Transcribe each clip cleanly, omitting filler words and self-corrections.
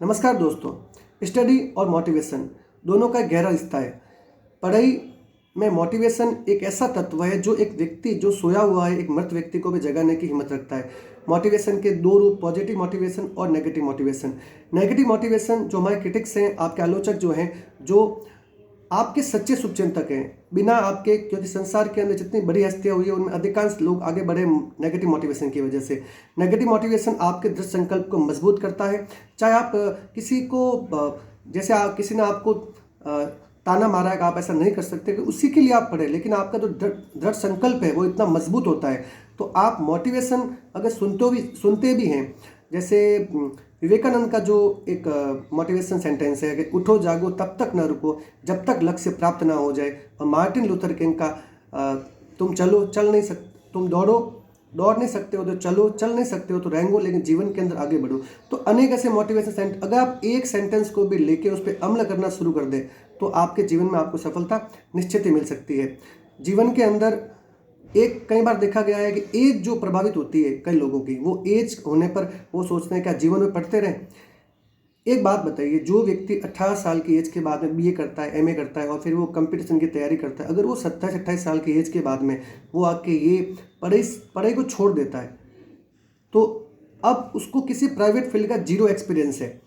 नमस्कार दोस्तों। स्टडी और मोटिवेशन दोनों का गहरा रिश्ता है। पढ़ाई में मोटिवेशन एक ऐसा तत्व है जो एक व्यक्ति जो सोया हुआ है, एक मृत व्यक्ति को भी जगाने की हिम्मत रखता है। मोटिवेशन के दो रूप, पॉजिटिव मोटिवेशन और नेगेटिव मोटिवेशन। नेगेटिव मोटिवेशन जो हमारे क्रिटिक्स हैं, आपके आलोचक जो हैं, जो आपके सच्चे शुभचिंतक हैं, बिना आपके, क्योंकि संसार के अंदर जितनी बड़ी हस्तियां हुई है उनमें अधिकांश लोग आगे बढ़े नेगेटिव मोटिवेशन की वजह से। नेगेटिव मोटिवेशन आपके दृढ़ संकल्प को मजबूत करता है। चाहे आप किसी को, जैसे आप किसी ने आपको ताना मारा है कि आप ऐसा नहीं कर सकते, कि उसी के लिए आप पढ़े, लेकिन आपका जो दृढ़ संकल्प है वो इतना मजबूत होता है, तो आप मोटिवेशन अगर सुनते भी हैं। जैसे विवेकानंद का जो एक मोटिवेशन सेंटेंस है कि उठो जागो तब तक न रुको जब तक लक्ष्य प्राप्त ना हो जाए। और मार्टिन लूथर किंग का तुम दौड़ नहीं सकते हो तो चलो, चल नहीं सकते हो तो रेंगो, लेकिन जीवन के अंदर आगे बढ़ो। तो अनेक ऐसे मोटिवेशन सेंटेंस, अगर आप एक सेंटेंस को भी लेके उस पर अमल करना शुरू कर दें तो आपके जीवन में आपको सफलता निश्चित ही मिल सकती है। जीवन के अंदर कई बार देखा गया है कि एज जो प्रभावित होती है कई लोगों की, वो एज होने पर वो सोचते हैं क्या जीवन में पढ़ते रहें। एक बात बताइए, जो व्यक्ति 18 साल की एज के बाद में बीए करता है, एमए करता है और फिर वो कंपटीशन की तैयारी करता है, अगर वो 27-28 साल की एज के बाद में वो आके ये पढ़ाई को छोड़ देता है, तो अब उसको किसी प्राइवेट फील्ड का जीरो एक्सपीरियंस है।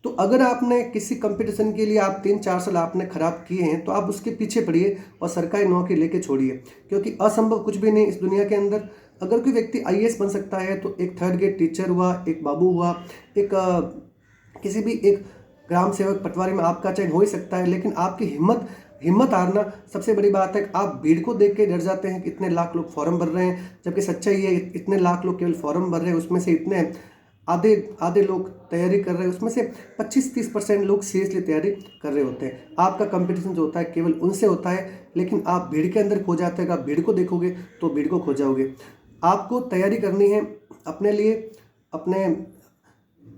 तो अगर आपने किसी कंपटीशन के लिए आप 3-4 साल आपने खराब किए हैं, तो आप उसके पीछे पड़िए और सरकारी नौकरी लेके छोड़िए, क्योंकि असंभव कुछ भी नहीं इस दुनिया के अंदर। अगर कोई व्यक्ति आईएएस बन सकता है तो एक 3rd ग्रेड टीचर हुआ, एक बाबू हुआ, किसी भी एक ग्राम सेवक पटवारी में आपका चयन हो ही सकता है। लेकिन आपकी हिम्मत हारना सबसे बड़ी बात है। आप भीड़ को देख के डर जाते हैं कि इतने लाख लोग फॉर्म भर रहे हैं, जबकि सच्चाई है इतने लाख लोग केवल फॉर्म भर रहे हैं, उसमें से इतने आधे लोग तैयारी कर रहे हैं, उसमें से 25-30% लोग सीरियसली तैयारी कर रहे होते हैं। आपका कंपटीशन जो होता है केवल उनसे होता है, लेकिन आप भीड़ के अंदर खो जाते हैं। आप भीड़ को देखोगे तो भीड़ को खो जाओगे। आपको तैयारी करनी है अपने लिए, अपने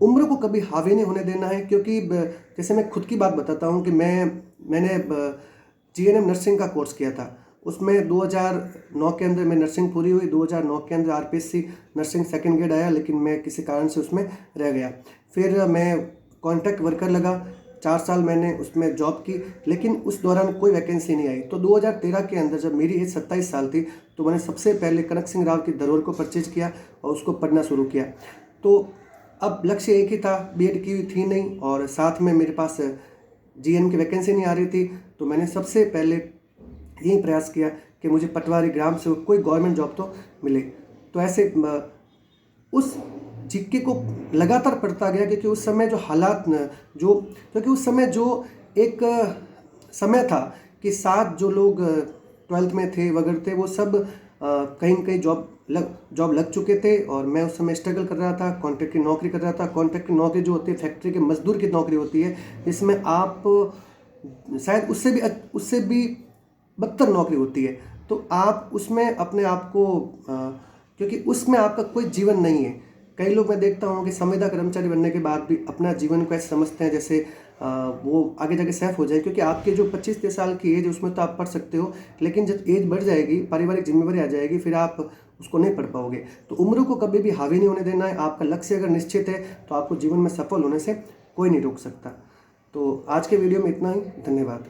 उम्र को कभी हावी नहीं होने देना है। क्योंकि जैसे मैं खुद की बात बताता हूँ कि मैंने जीएनएम नर्सिंग का कोर्स किया था। उसमें 2009 के अंदर मैं नर्सिंग पूरी हुई, 2009 के अंदर आरपीएससी नर्सिंग 2nd ग्रेड आया, लेकिन मैं किसी कारण से उसमें रह गया। फिर मैं कॉन्ट्रैक्ट वर्कर लगा, 4 साल मैंने उसमें जॉब की, लेकिन उस दौरान कोई वैकेंसी नहीं आई। तो 2013 के अंदर जब मेरी एज 27 साल थी, तो मैंने सबसे पहले कनक सिंह राव की धरोहर को परचेज किया और उसको पढ़ना शुरू किया। तो अब लक्ष्य एक ही था, बीएड की थी नहीं और साथ में मेरे पास जीएन की वैकेंसी नहीं आ रही थी। तो मैंने सबसे पहले यही प्रयास किया कि मुझे पटवारी, ग्राम सेवक, कोई गवर्नमेंट जॉब तो मिले। तो ऐसे उस सिक्के को लगातार पढ़ता गया, क्योंकि उस समय जो हालात क्योंकि उस समय जो एक समय था कि 7 जो लोग 12th में थे वगैरह थे, वो सब कहीं न कहीं जॉब लग चुके थे और मैं उस समय स्ट्रगल कर रहा था, कॉन्ट्रैक्ट की नौकरी कर रहा था। कॉन्ट्रैक्ट की नौकरी जो होती है फैक्ट्री के मजदूर की नौकरी होती है, इसमें आप शायद उससे भी बदतर नौकरी होती है। तो आप उसमें अपने आप को क्योंकि उसमें आपका कोई जीवन नहीं है। कई लोग मैं देखता हूँ कि संविदा कर्मचारी बनने के बाद भी अपना जीवन को ऐसे समझते हैं जैसे वो आगे जाके सेफ हो जाए, क्योंकि आपके जो 25-30 साल की एज उसमें तो आप पढ़ सकते हो, लेकिन जब एज बढ़ जाएगी, पारिवारिक जिम्मेवारी आ जाएगी, फिर आप उसको नहीं पढ़ पाओगे। तो उम्र को कभी भी हावी नहीं होने देना है। आपका लक्ष्य अगर निश्चित है तो आपको जीवन में सफल होने से कोई नहीं रोक सकता। तो आज के वीडियो में इतना ही। धन्यवाद।